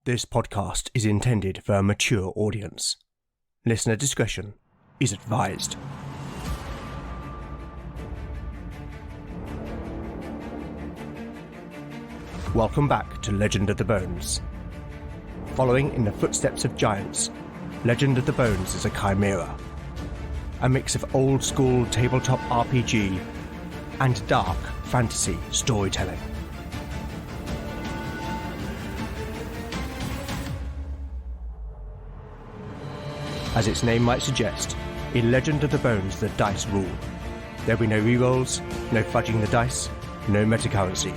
This podcast is intended for a mature audience. Listener discretion is advised. Welcome back to Legend of the Bones. Following in the footsteps of giants, Legend of the Bones is a chimera. A mix of old-school tabletop RPG and dark fantasy storytelling. As its name might suggest, in Legend of the Bones the dice rule. There'll be no rerolls, no fudging the dice, no metacurrency.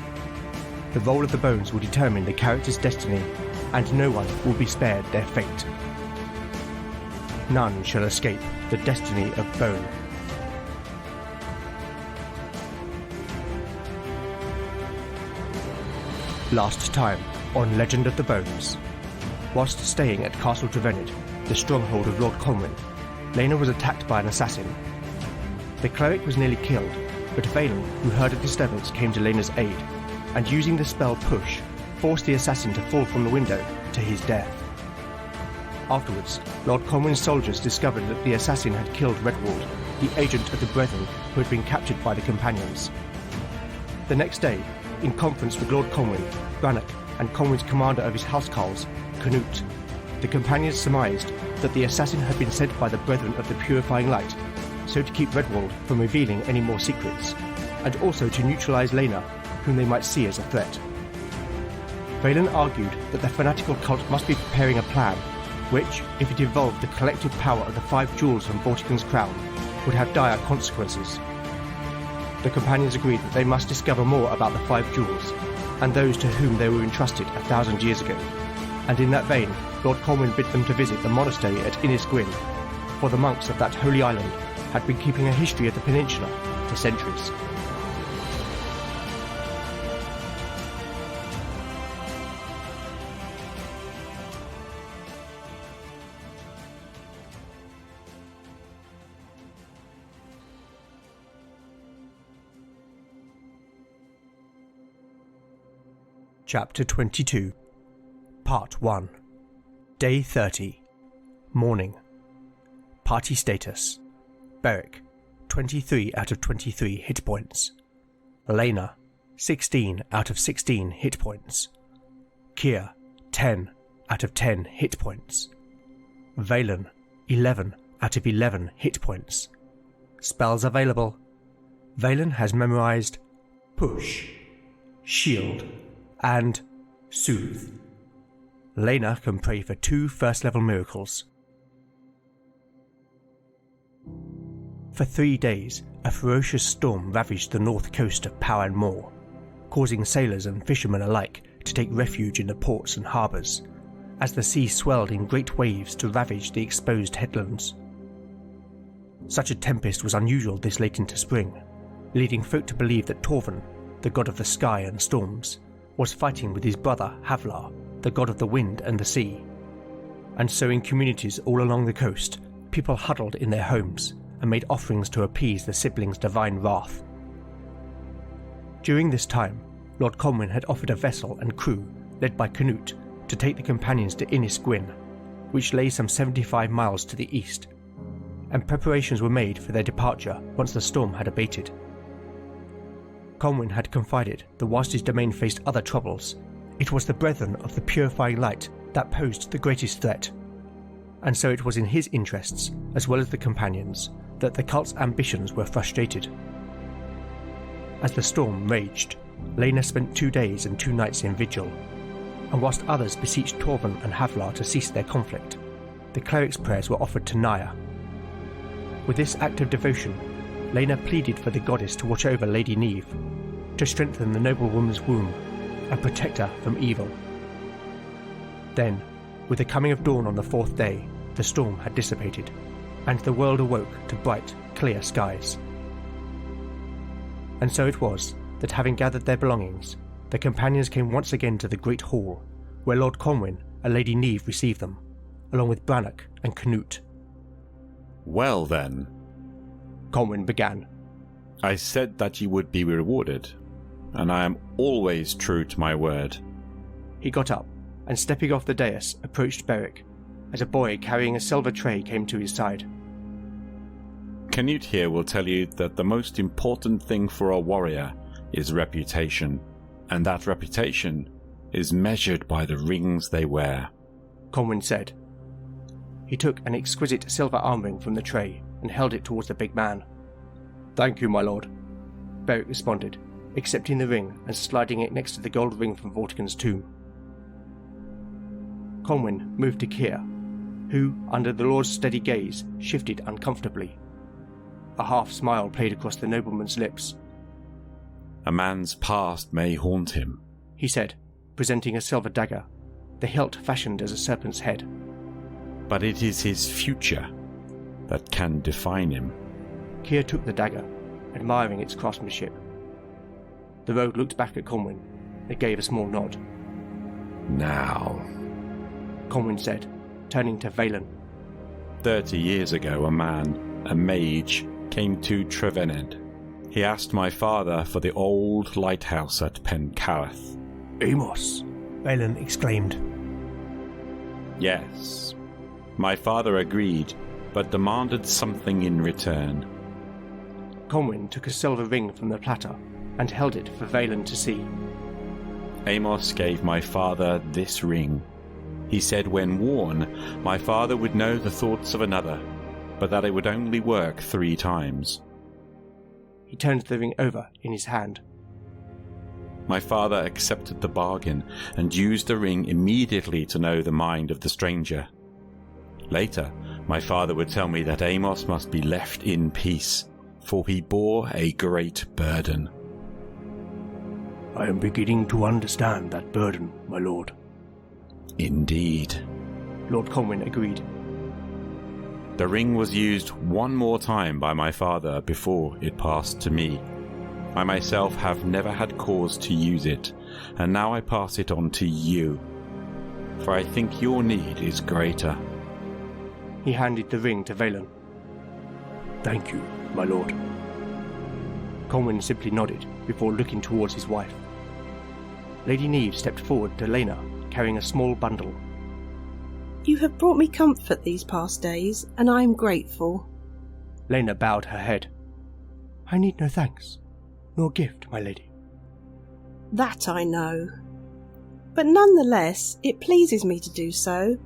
The roll of the bones will determine the character's destiny, and no one will be spared their fate. None shall escape the destiny of bone. Last time on Legend of the Bones. Whilst staying at Castle Drevenid, the stronghold of Lord Conwyn, Lena was attacked by an assassin. The cleric was nearly killed, but Valen, who heard a disturbance, came to Lena's aid, and using the spell Push, forced the assassin to fall from the window to his death. Afterwards, Lord Conwyn's soldiers discovered that the assassin had killed Redwald, the agent of the Brethren who had been captured by the companions. The next day, in conference with Lord Conwyn, Brannock, and Conwyn's commander of his housecarls, Canute, the companions surmised that the assassin had been sent by the Brethren of the Purifying Light, so to keep Redwald from revealing any more secrets, and also to neutralize Lena, whom they might see as a threat. Valen argued that the fanatical cult must be preparing a plan, which, if it involved the collective power of the 5 jewels from Vortigern's crown, would have dire consequences. The companions agreed that they must discover more about the 5 jewels, and those to whom they were entrusted 1,000 years ago, and in that vein, Lord Conwyn bid them to visit the monastery at Innisgwyn, for the monks of that holy island had been keeping a history of the peninsula for centuries. Chapter 22, Part 1. Day 30. Morning. Party status. Beric, 23 out of 23 hit points. Lena, 16 out of 16 hit points. Kier, 10 out of 10 hit points. Valen, 11 out of 11 hit points. Spells available. Valen has memorized Push, Shield, and Soothe. Lena can pray for 2 first-level miracles. For 3 days, a ferocious storm ravaged the north coast of Powern Moor, causing sailors and fishermen alike to take refuge in the ports and harbours, as the sea swelled in great waves to ravage the exposed headlands. Such a tempest was unusual this late into spring, leading folk to believe that Torvin, the god of the sky and storms, was fighting with his brother Havlar, the god of the wind and the sea. And so in communities all along the coast, people huddled in their homes and made offerings to appease the siblings' divine wrath. During this time, Lord Conwyn had offered a vessel and crew, led by Canute, to take the companions to Innisgwyn, which lay some 75 miles to the east, and preparations were made for their departure once the storm had abated. Conwyn had confided that whilst his domain faced other troubles, it was the Brethren of the Purifying Light that posed the greatest threat, and so it was in his interests, as well as the companions', that the cult's ambitions were frustrated. As the storm raged, Lena spent 2 days and 2 nights in vigil, and whilst others beseeched Torvin and Havlar to cease their conflict, the cleric's prayers were offered to Naya. With this act of devotion, Lena pleaded for the goddess to watch over Lady Neve, to strengthen the noble woman's womb and protect her from evil. Then, with the coming of dawn on the 4th day, the storm had dissipated, and the world awoke to bright, clear skies. And so it was that, having gathered their belongings, the companions came once again to the great hall, where Lord Conwyn and Lady Neve received them, along with Brannock and Canute. "Well then," Conwyn began, "I said that you would be rewarded, and I am always true to my word." He got up, and stepping off the dais approached Beric as a boy carrying a silver tray came to his side. Canute here will tell you that the most important thing for a warrior is reputation, and that reputation is measured by the rings they wear, Conwyn said. He took an exquisite silver arm ring from the tray and held it towards the big man. "Thank you, my lord," Beric responded, accepting the ring and sliding it next to the gold ring from Vortigern's tomb. Conwyn moved to Keir, who, under the lord's steady gaze, shifted uncomfortably. A half-smile played across the nobleman's lips. "A man's past may haunt him," he said, presenting a silver dagger, the hilt fashioned as a serpent's head. "but it is his future that can define him." Keir took the dagger, admiring its craftsmanship. The rogue looked back at Conwyn and gave a small nod. "Now," Conwyn said, turning to Valen. 30 years ago, a man, a mage, came to Trevened. He asked my father for the old lighthouse at Pencareth. "Amos!" Valen exclaimed. Yes. My father agreed, but demanded something in return. Conwyn took a silver ring from the platter and held it for Valen to see. Amos gave my father this ring. He said when worn, my father would know the thoughts of another, but that it would only work 3 times. He turned the ring over in his hand. My father accepted the bargain and used the ring immediately to know the mind of the stranger. Later, my father would tell me that Amos must be left in peace, for he bore a great burden. "I am beginning to understand that burden, my lord." "Indeed," Lord Conwyn agreed. The ring was used one more time by my father before it passed to me. I myself have never had cause to use it, and now I pass it on to you, for I think your need is greater. He handed the ring to Valen. "Thank you, my lord." Conwyn simply nodded before looking towards his wife. Lady Neve stepped forward to Lena, carrying a small bundle. "You have brought me comfort these past days, and I am grateful." Lena bowed her head. "I need no thanks, nor gift, my lady." "That I know. But nonetheless, it pleases me to do so,"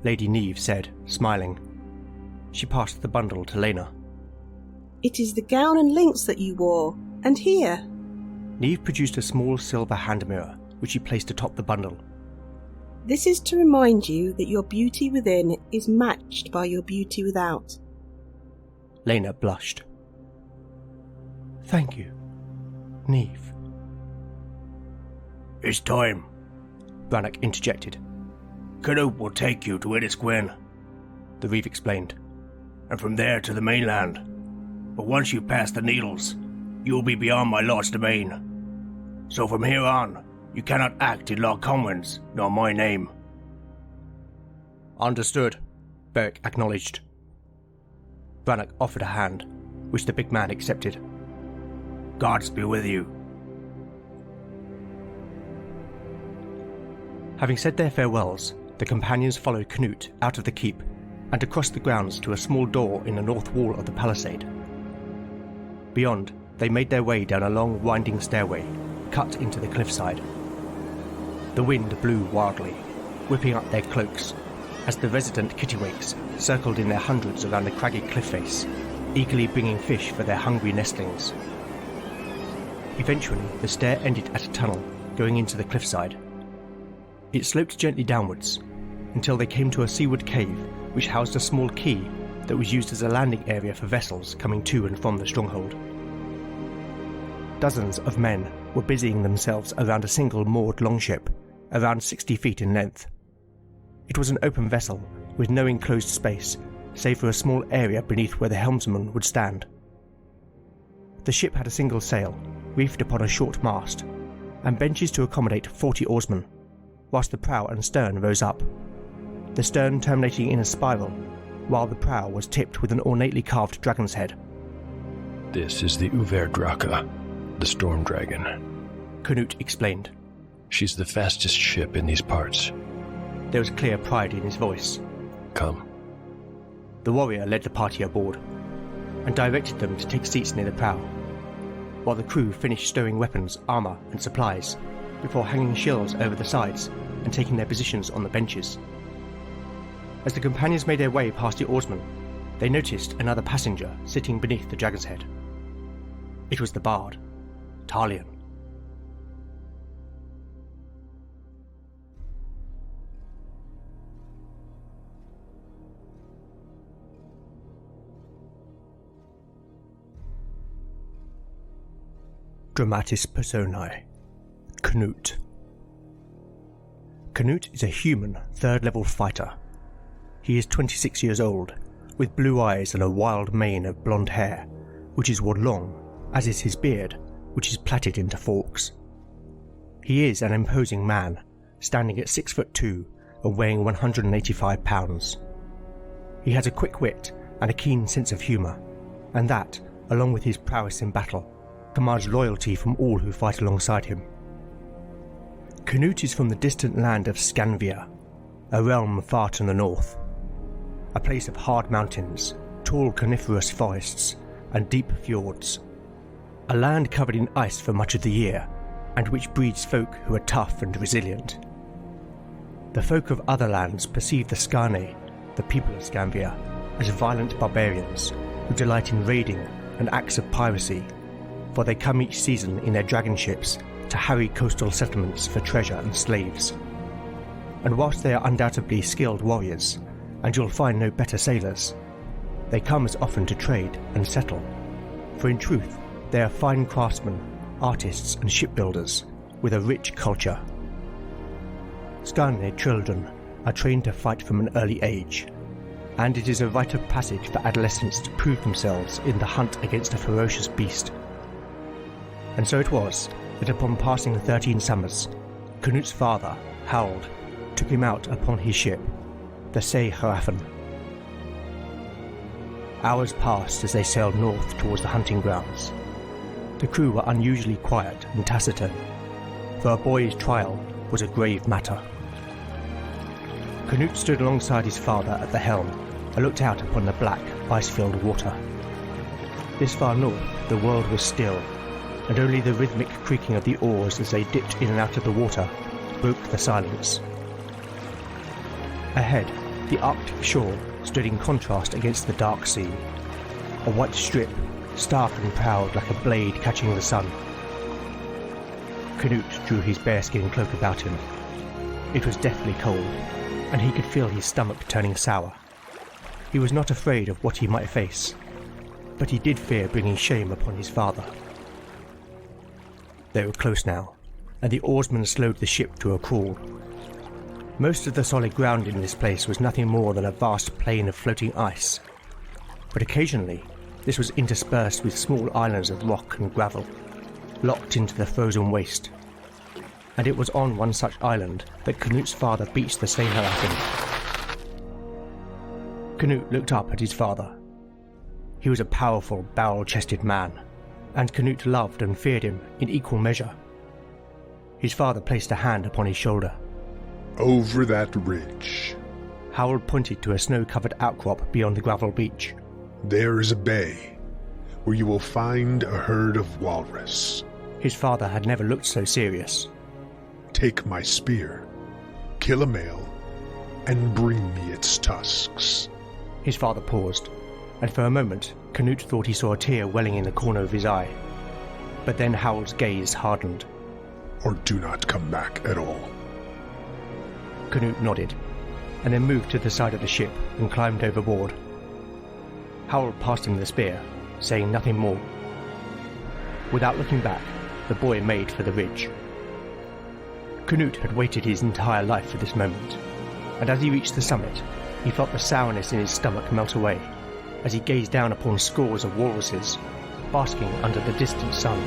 Lady Neve said, smiling. She passed the bundle to Lena. "It is the gown and links that you wore, and here." Neve produced a small silver hand mirror, which she placed atop the bundle. "This is to remind you that your beauty within is matched by your beauty without." Lena blushed. "Thank you, Neve." "It's time," Brannock interjected. "Canute will take you to Edisquin," The Reeve explained. "and from there to the mainland. But once you pass the Needles, you will be beyond my lord's domain. So from here on, you cannot act in Lord Conwyn's nor my name." "Understood," Beric acknowledged. Brannock offered a hand, which the big man accepted. "Gods be with you." Having said their farewells, the companions followed Canute out of the keep and across the grounds to a small door in the north wall of the palisade. Beyond, they made their way down a long winding stairway cut into the cliffside. The wind blew wildly, whipping up their cloaks as the resident kittiwakes circled in their hundreds around the craggy cliff face, eagerly bringing fish for their hungry nestlings. Eventually, the stair ended at a tunnel going into the cliffside. It sloped gently downwards until they came to a seaward cave which housed a small quay that was used as a landing area for vessels coming to and from the stronghold. Dozens of men were busying themselves around a single moored longship, around 60 feet in length. It was an open vessel with no enclosed space, save for a small area beneath where the helmsman would stand. The ship had a single sail, reefed upon a short mast, and benches to accommodate 40 oarsmen, whilst the prow and stern rose up, the stern terminating in a spiral, while the prow was tipped with an ornately carved dragon's head. "This is the Uverdraka, the storm dragon," Canute explained. "She's the fastest ship in these parts. There was clear pride in his voice. Come. The warrior led the party aboard and directed them to take seats near the prow, while the crew finished stowing weapons, armour and supplies before hanging shields over the sides and taking their positions on the benches. As the companions made their way past the oarsmen, they noticed another passenger sitting beneath the dragon's head. It was the bard, Talion. Dramatis Personae. Knut. Knut is a human, third-level fighter. He is 26 years old, with blue eyes and a wild mane of blonde hair, which is worn long, as is his beard, which is plaited into forks. He is an imposing man, standing at 6'2" and weighing 185 pounds. He has a quick wit and a keen sense of humour, and that, along with his prowess in battle, commands loyalty from all who fight alongside him. Knut is from the distant land of Scanvia, a realm far to the north, a place of hard mountains, tall coniferous forests, and deep fjords. A land covered in ice for much of the year, and which breeds folk who are tough and resilient. The folk of other lands perceive the Skarne, the people of Scanvia, as violent barbarians who delight in raiding and acts of piracy, for they come each season in their dragon ships to harry coastal settlements for treasure and slaves. And whilst they are undoubtedly skilled warriors, and you'll find no better sailors, they come as often to trade and settle, for in truth they are fine craftsmen, artists and shipbuilders with a rich culture. Skarne children are trained to fight from an early age, and it is a rite of passage for adolescents to prove themselves in the hunt against a ferocious beast. And so it was that upon passing 13 summers, Knut's father, Harald, took him out upon his ship, the Sei Hrafen. Hours passed as they sailed north towards the hunting grounds. The crew were unusually quiet and taciturn, for a boy's trial was a grave matter. Knut stood alongside his father at the helm and looked out upon the black, ice-filled water. This far north, the world was still, and only the rhythmic creaking of the oars as they dipped in and out of the water broke the silence. Ahead, the Arctic shore stood in contrast against the dark sea, a white strip, stark and proud like a blade catching the sun. Knut drew his bearskin cloak about him. It was deathly cold, and he could feel his stomach turning sour. He was not afraid of what he might face, but he did fear bringing shame upon his father. They were close now, and the oarsmen slowed the ship to a crawl. Most of the solid ground in this place was nothing more than a vast plain of floating ice, but occasionally this was interspersed with small islands of rock and gravel, locked into the frozen waste. And it was on one such island that Knut's father beached the Sei Hrafen. Knut looked up at his father. He was a powerful, barrel-chested man, and Knut loved and feared him in equal measure. His father placed a hand upon his shoulder. Over that ridge. Harald pointed to a snow-covered outcrop beyond the gravel beach. There is a bay, where you will find a herd of walrus. His father had never looked so serious. Take my spear, kill a male, and bring me its tusks. His father paused, and for a moment Knut thought he saw a tear welling in the corner of his eye. But then Harald's gaze hardened. Or do not come back at all. Knut nodded, and then moved to the side of the ship and climbed overboard. Harald passed him the spear, saying nothing more. Without looking back, the boy made for the ridge. Knut had waited his entire life for this moment, and as he reached the summit, he felt the sourness in his stomach melt away as he gazed down upon scores of walruses, basking under the distant sun.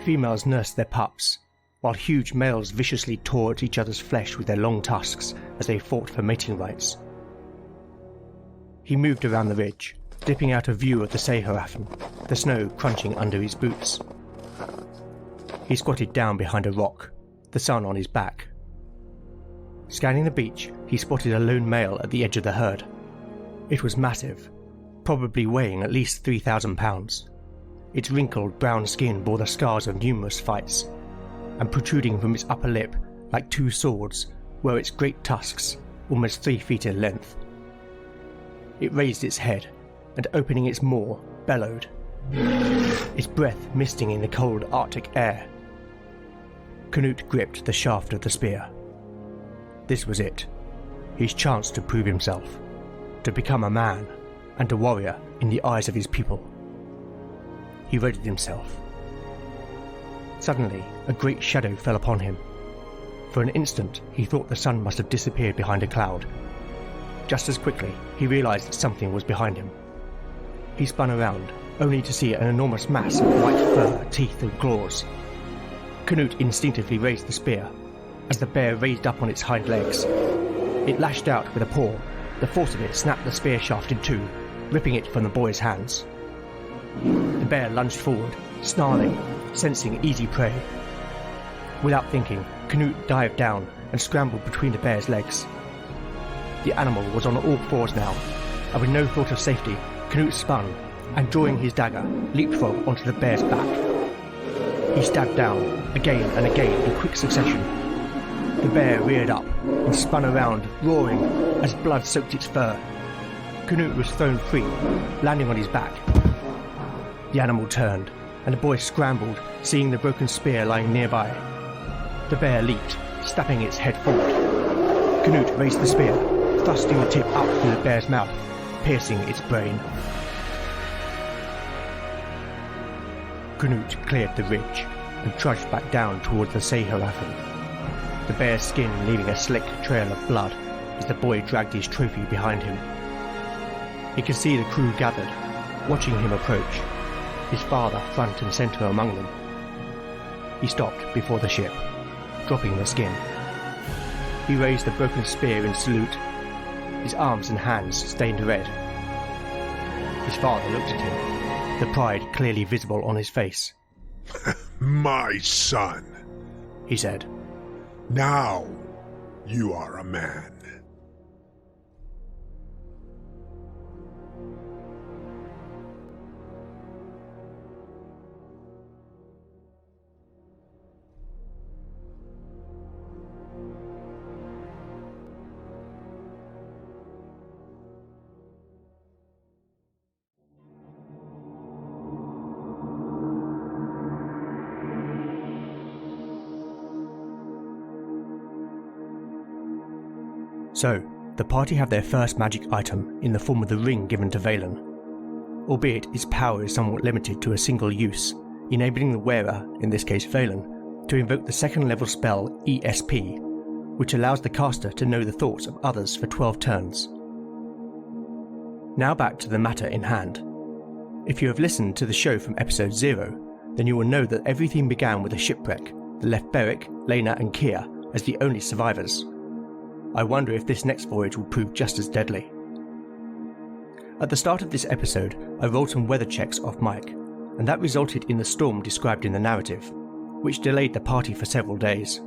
Females nursed their pups, while huge males viciously tore at each other's flesh with their long tusks as they fought for mating rights. He moved around the ridge, dipping out of view of the Sei Hrafen, the snow crunching under his boots. He squatted down behind a rock, the sun on his back. Scanning the beach, he spotted a lone male at the edge of the herd. It was massive, probably weighing at least 3,000 pounds. Its wrinkled brown skin bore the scars of numerous fights, and protruding from its upper lip like two swords were its great tusks, almost 3 feet in length. It raised its head, and opening its maw, bellowed, its breath misting in the cold Arctic air. Canute gripped the shaft of the spear. This was it, his chance to prove himself, to become a man and a warrior in the eyes of his people. He readied himself. Suddenly, a great shadow fell upon him. For an instant, he thought the sun must have disappeared behind a cloud. Just as quickly, he realized that something was behind him. He spun around, only to see an enormous mass of white fur, teeth and claws. Canute instinctively raised the spear. As the bear raised up on its hind legs, it lashed out with a paw. The force of it snapped the spear shaft in two, ripping it from the boy's hands. The bear lunged forward, snarling, sensing easy prey. Without thinking, Canute dived down and scrambled between the bear's legs. The animal was on all fours now, and with no thought of safety, Canute spun, and drawing his dagger, leapfrogged onto the bear's back. He stabbed down, again and again in quick succession. The bear reared up and spun around, roaring, as blood soaked its fur. Canute was thrown free, landing on his back. The animal turned, and the boy scrambled, seeing the broken spear lying nearby. The bear leaped, snapping its head forward. Canute raised the spear, thrusting the tip up through the bear's mouth, piercing its brain. Canute cleared the ridge and trudged back down towards the Seeharafen, the bear's skin leaving a slick trail of blood as the boy dragged his trophy behind him. He could see the crew gathered, watching him approach, his father front and centre among them. He stopped before the ship, dropping the skin. He raised the broken spear in salute, his arms and hands stained red. His father looked at him, the pride clearly visible on his face. My son, he said. Now you are a man. So, the party have their first magic item in the form of the ring given to Valen. Albeit its power is somewhat limited to a single use, enabling the wearer, in this case Valen, to invoke the second level spell ESP, which allows the caster to know the thoughts of others for 12 turns. Now back to the matter in hand. If you have listened to the show from episode 0, then you will know that everything began with a shipwreck that left Beric, Lena and Kia as the only survivors. I wonder if this next voyage will prove just as deadly. At the start of this episode, I rolled some weather checks off mic, and that resulted in the storm described in the narrative, which delayed the party for several days.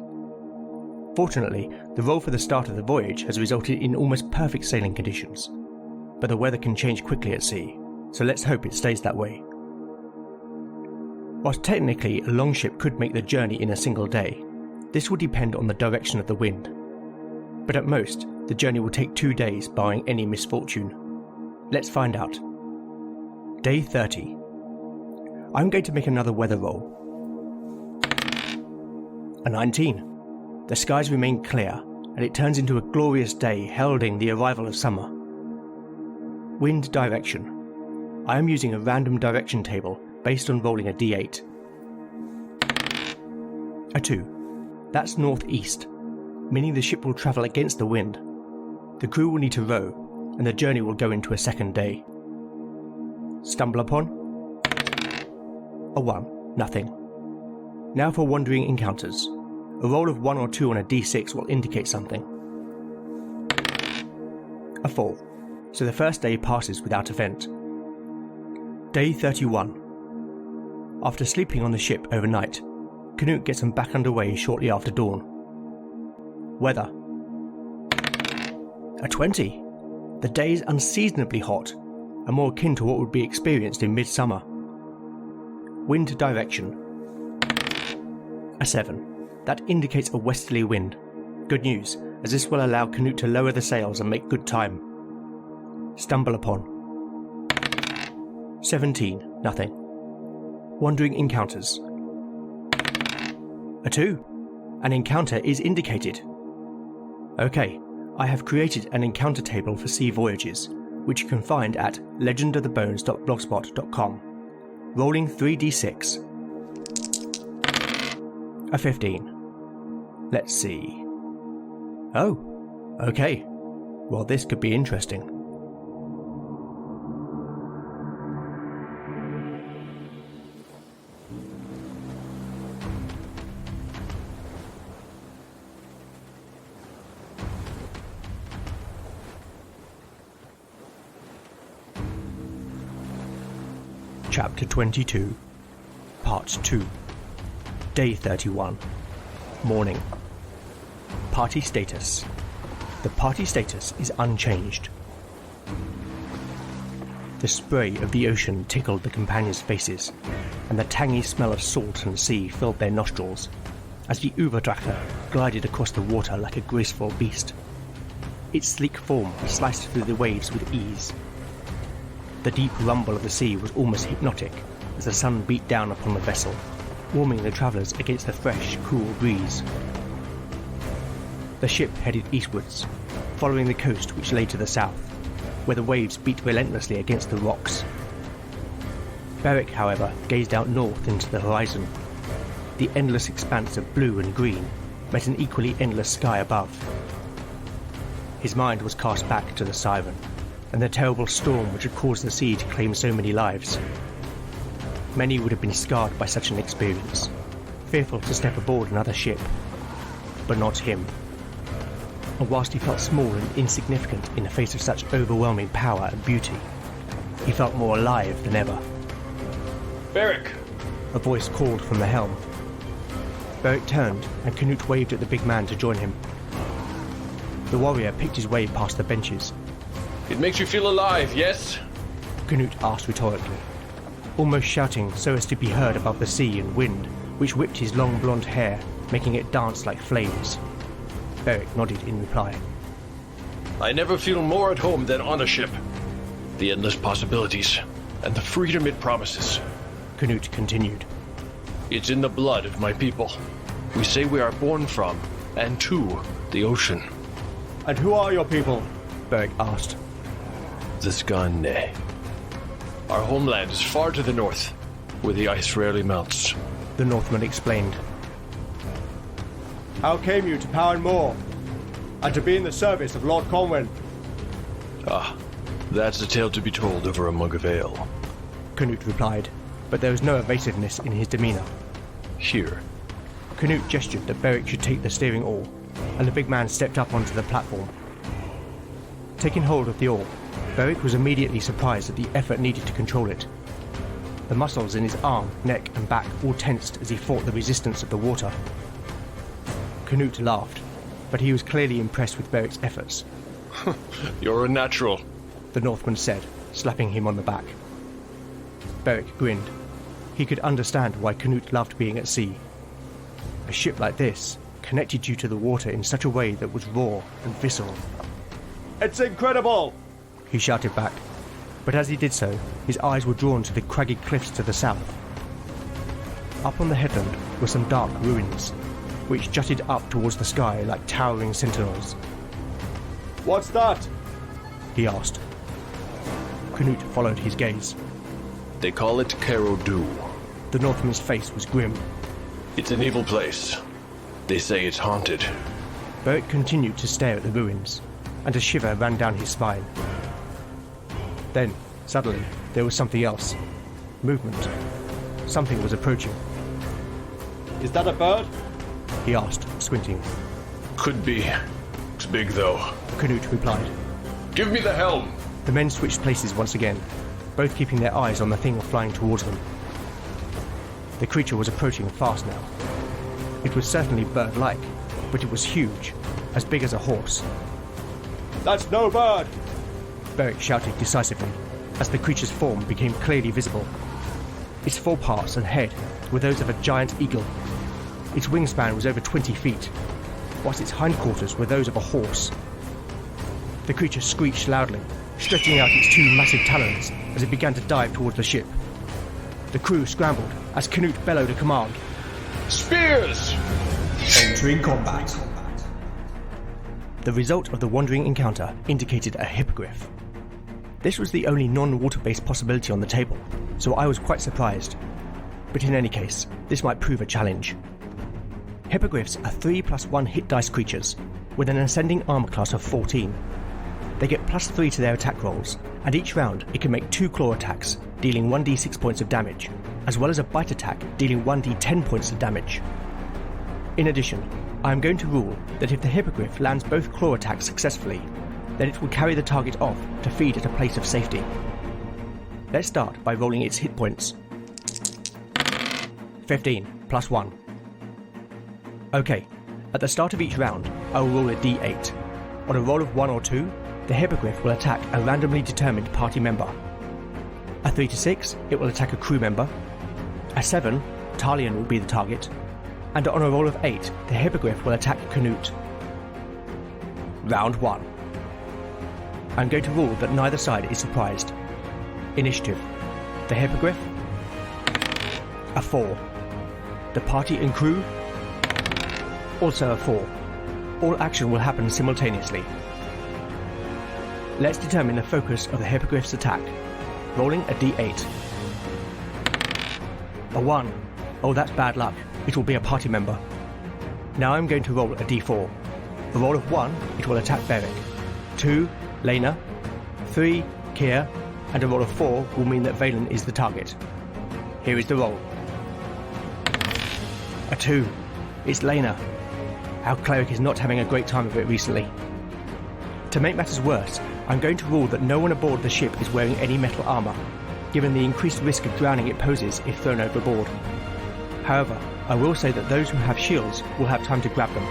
Fortunately, the roll for the start of the voyage has resulted in almost perfect sailing conditions, but the weather can change quickly at sea, so let's hope it stays that way. Whilst technically a longship could make the journey in a single day, this will depend on the direction of the wind. But at most, the journey will take 2 days barring any misfortune. Let's find out. Day 30. I'm going to make another weather roll. A 19. The skies remain clear, and it turns into a glorious day heralding the arrival of summer. Wind direction. I am using a random direction table based on rolling a d8. A 2. That's northeast, meaning the ship will travel against the wind. The crew will need to row, and the journey will go into a second day. Stumble upon? A 1. Nothing. Now for wandering encounters. A roll of 1 or 2 on a d6 will indicate something. A 4. So the first day passes without event. Day 31. After sleeping on the ship overnight, Canute gets them back underway shortly after dawn. Weather. A 20. The days unseasonably hot, and more akin to what would be experienced in midsummer. Wind direction. A 7. That indicates a westerly wind. Good news, as this will allow Canute to lower the sails and make good time. Stumble upon. 17. Nothing. Wandering encounters. A 2. An encounter is indicated. Okay, I have created an encounter table for sea voyages, which you can find at legendofthebones.blogspot.com. Rolling 3d6. A 15. Let's see. Oh, okay. Well, this could be interesting. Chapter 22, Part 2, Day 31, Morning. Party status. The party status is unchanged. The spray of the ocean tickled the companions' faces, and the tangy smell of salt and sea filled their nostrils, as the Uberdrache glided across the water like a graceful beast. Its sleek form sliced through the waves with ease. The deep rumble of the sea was almost hypnotic as the sun beat down upon the vessel, warming the travellers against the fresh, cool breeze. The ship headed eastwards, following the coast which lay to the south, where the waves beat relentlessly against the rocks. Barrett, however, gazed out north into the horizon. The endless expanse of blue and green met an equally endless sky above. His mind was cast back to the siren, and the terrible storm which had caused the sea to claim so many lives. Many would have been scarred by such an experience, fearful to step aboard another ship, but not him. And whilst he felt small and insignificant in the face of such overwhelming power and beauty, he felt more alive than ever. Barrick! A voice called from the helm. Barrick turned, and Canute waved at the big man to join him. The warrior picked his way past the benches. It makes you feel alive, yes? Canute asked rhetorically, almost shouting so as to be heard above the sea and wind, which whipped his long blonde hair, making it dance like flames. Barrick nodded in reply. I never feel more at home than on a ship. The endless possibilities, and the freedom it promises. Canute continued. It's in the blood of my people. We say we are born from, and to, the ocean. And who are your people? Barrick asked. The Skane. Our homeland is far to the north, where the ice rarely melts. The Northman explained. How came you to Power Moor, and to be in the service of Lord Conwyn? Ah, that's a tale to be told over a mug of ale. Canute replied, but there was no evasiveness in his demeanour. Here. Canute gestured that Barrick should take the steering oar, and the big man stepped up onto the platform. Taking hold of the oar, Barrick was immediately surprised at the effort needed to control it. The muscles in his arm, neck and back all tensed as he fought the resistance of the water. Canute laughed, but he was clearly impressed with Barrick's efforts. You're a natural, the Northman said, slapping him on the back. Barrick grinned. He could understand why Canute loved being at sea. A ship like this connected you to the water in such a way that was raw and visceral. It's incredible! He shouted back, but as he did so, his eyes were drawn to the craggy cliffs to the south. Up on the headland were some dark ruins, which jutted up towards the sky like towering sentinels. What's that? He asked. Canute followed his gaze. They call it Carodu. The Northman's face was grim. It's an evil place. They say it's haunted. Barrick continued to stare at the ruins, and a shiver ran down his spine. Then, suddenly, there was something else. Movement. Something was approaching. Is that a bird? He asked, squinting. Could be. It's big, though. Canute replied. Give me the helm! The men switched places once again, both keeping their eyes on the thing flying towards them. The creature was approaching fast now. It was certainly bird-like, but it was huge, as big as a horse. That's no bird! Barrett shouted decisively, as the creature's form became clearly visible. Its foreparts and head were those of a giant eagle. Its wingspan was over 20 feet, whilst its hindquarters were those of a horse. The creature screeched loudly, stretching out its two massive talons as it began to dive towards the ship. The crew scrambled as Canute bellowed a command. Spears! Entering combat. The result of the wandering encounter indicated a hippogriff. This was the only non-water-based possibility on the table, so I was quite surprised. But in any case, this might prove a challenge. Hippogriffs are 3+1 hit dice creatures, with an ascending armor class of 14. They get +3 to their attack rolls, and each round it can make 2 claw attacks, dealing 1d6 points of damage, as well as a bite attack dealing 1d10 points of damage. In addition, I am going to rule that if the hippogriff lands both claw attacks successfully, then it will carry the target off to feed at a place of safety. Let's start by rolling its hit points. 15 plus 1. Okay, at the start of each round, I will roll a d8. On a roll of 1 or 2, the hippogriff will attack a randomly determined party member. A 3 to 6, it will attack a crew member. A 7, Talion will be the target. And on a roll of 8, the hippogriff will attack Canute. Round 1. I'm going to rule that neither side is surprised. Initiative. The hippogriff. A 4. The party and crew. Also a 4. All action will happen simultaneously. Let's determine the focus of the hippogriff's attack. Rolling a d8. A 1. Oh, that's bad luck. It will be a party member. Now I'm going to roll a d4. A roll of 1, it will attack Beric. 2, Lena. 3, Kier. And a roll of 4 will mean that Valen is the target. Here is the roll. A 2. It's Lena. Our cleric is not having a great time of it recently. To make matters worse, I'm going to rule that no one aboard the ship is wearing any metal armour, given the increased risk of drowning it poses if thrown overboard. However, I will say that those who have shields will have time to grab them.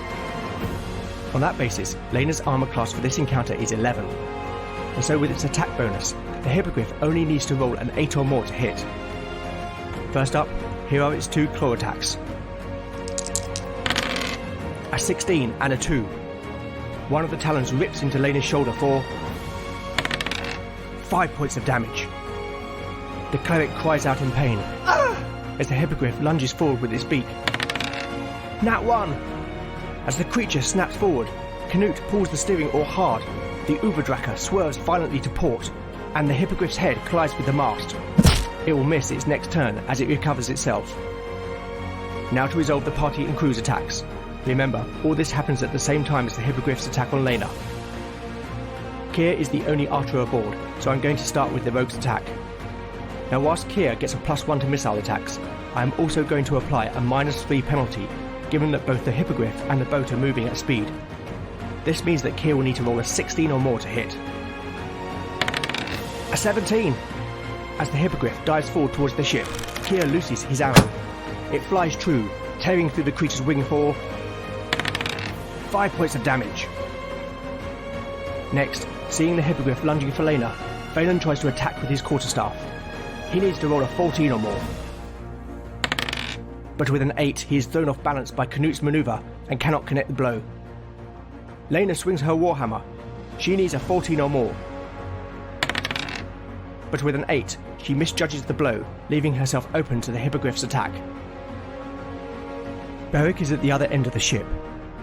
On that basis, Lena's armour class for this encounter is 11, and so with its attack bonus, the hippogriff only needs to roll an 8 or more to hit. First up, here are its 2 claw attacks. A 16 and a 2. One of the talons rips into Lena's shoulder for 5 points of damage. The cleric cries out in pain as the hippogriff lunges forward with its beak. Nat 1! As the creature snaps forward, Canute pulls the steering oar hard, the Uberdracker swerves violently to port, and the hippogriff's head collides with the mast. It will miss its next turn as it recovers itself. Now to resolve the party and crew's attacks. Remember, all this happens at the same time as the hippogriff's attack on Lena. Kier is the only archer aboard, so I'm going to start with the rogue's attack. Now whilst Kier gets a +1 to missile attacks, I am also going to apply a -3 penalty, given that both the hippogriff and the boat are moving at speed. This means that Kier will need to roll a 16 or more to hit. A 17! As the hippogriff dives forward towards the ship, Kier looses his arrow. It flies true, tearing through the creature's wing for 5 points of damage. Next, seeing the hippogriff lunging for Lena, Valen tries to attack with his quarterstaff. He needs to roll a 14 or more. But with an 8, he is thrown off balance by Canute's manoeuvre and cannot connect the blow. Lena swings her warhammer. She needs a 14 or more. But with an 8, she misjudges the blow, leaving herself open to the hippogriff's attack. Beric is at the other end of the ship.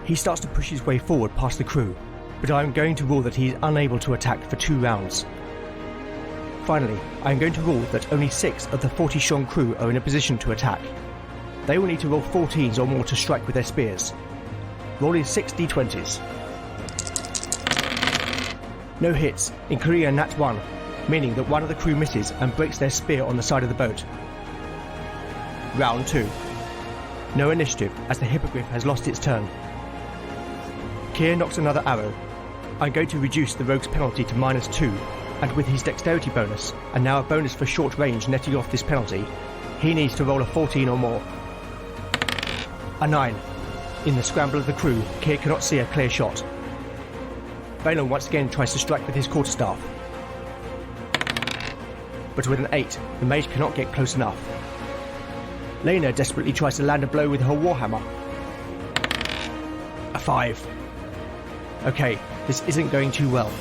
He starts to push his way forward past the crew, but I am going to rule that he is unable to attack for 2 rounds. Finally, I am going to rule that only 6 of the 40-strong crew are in a position to attack. They will need to roll 14s or more to strike with their spears. Rolling 6 d20s. No hits, including a nat 1, meaning that one of the crew misses and breaks their spear on the side of the boat. Round 2. No initiative, as the hippogriff has lost its turn. Kier knocks another arrow. I'm going to reduce the rogue's penalty to -2, and with his dexterity bonus, and now a bonus for short range netting off this penalty, he needs to roll a 14 or more. A 9. In the scramble of the crew, Kier cannot see a clear shot. Balon once again tries to strike with his quarterstaff. But with an 8, the mage cannot get close enough. Lena desperately tries to land a blow with her warhammer. A 5. Okay, this isn't going too well.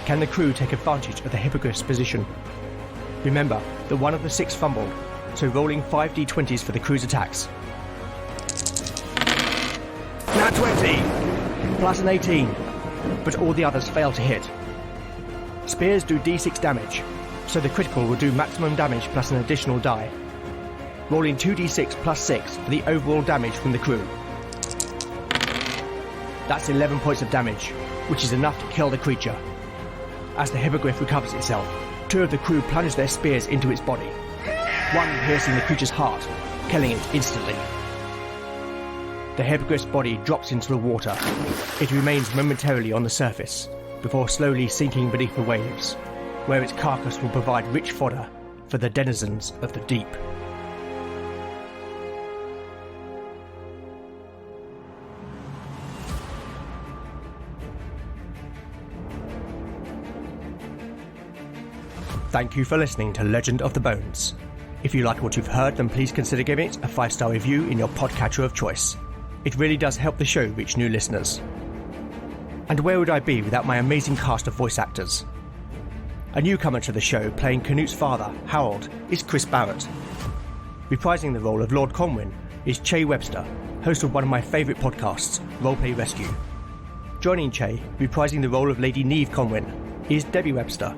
Can the crew take advantage of the hippogriff's position? Remember that one of the 6 fumbled, so rolling 5d20s for the crew's attacks. Nat 20! Plus an 18, but all the others fail to hit. Spears do d6 damage, so the critical will do maximum damage plus an additional die. Rolling 2d6 plus 6 for the overall damage from the crew. That's 11 points of damage, which is enough to kill the creature. As the hippogriff recovers itself, 2 of the crew plunge their spears into its body, one piercing the creature's heart, killing it instantly. The hippogriff's body drops into the water. It remains momentarily on the surface, before slowly sinking beneath the waves, where its carcass will provide rich fodder for the denizens of the deep. Thank you for listening to Legend of the Bones. If you like what you've heard, then please consider giving it a 5-star review in your podcatcher of choice. It really does help the show reach new listeners. And where would I be without my amazing cast of voice actors? A newcomer to the show playing Canute's father, Harald, is Chris Barrett. Reprising the role of Lord Conwyn is Webster, host of one of my favourite podcasts, Roleplay Rescue. Joining reprising the role of Lady Neve Conwyn, is Debbie Webster.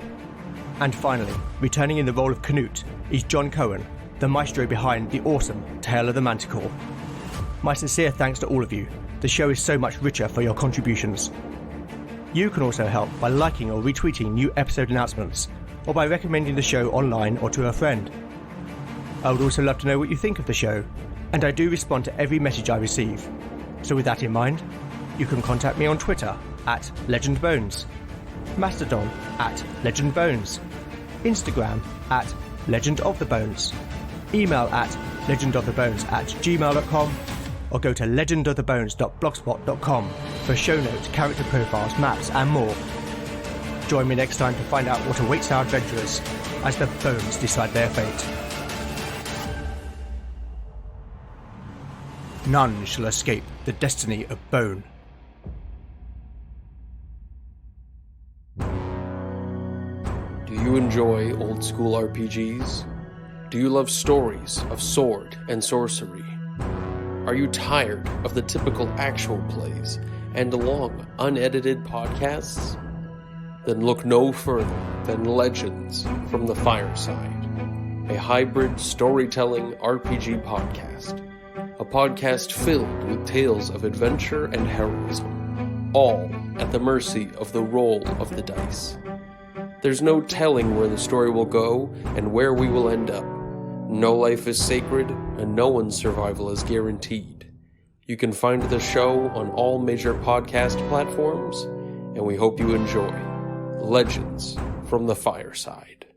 And finally, returning in the role of Canute is John Cohen, the maestro behind the awesome Tale of the Manticore. My sincere thanks to all of you. The show is so much richer for your contributions. You can also help by liking or retweeting new episode announcements, or by recommending the show online or to a friend. I would also love to know what you think of the show, and I do respond to every message I receive. So with that in mind, you can contact me on Twitter at LegendBones, Mastodon at LegendBones, Instagram at LegendOfTheBones, email at legendofthebones@gmail.com, or go to legendofthebones.blogspot.com for show notes, character profiles, maps and more. Join me next time to find out what awaits our adventurers as the bones decide their fate. None shall escape the destiny of Bone. Do you enjoy old school RPGs? Do you love stories of sword and sorcery? Are you tired of the typical actual plays and long, unedited podcasts? Then look no further than Legends from the Fireside, a hybrid storytelling RPG podcast. A podcast filled with tales of adventure and heroism, all at the mercy of the roll of the dice. There's no telling where the story will go and where we will end up. No life is sacred, and no one's survival is guaranteed. You can find the show on all major podcast platforms, and we hope you enjoy Legends from the Fireside.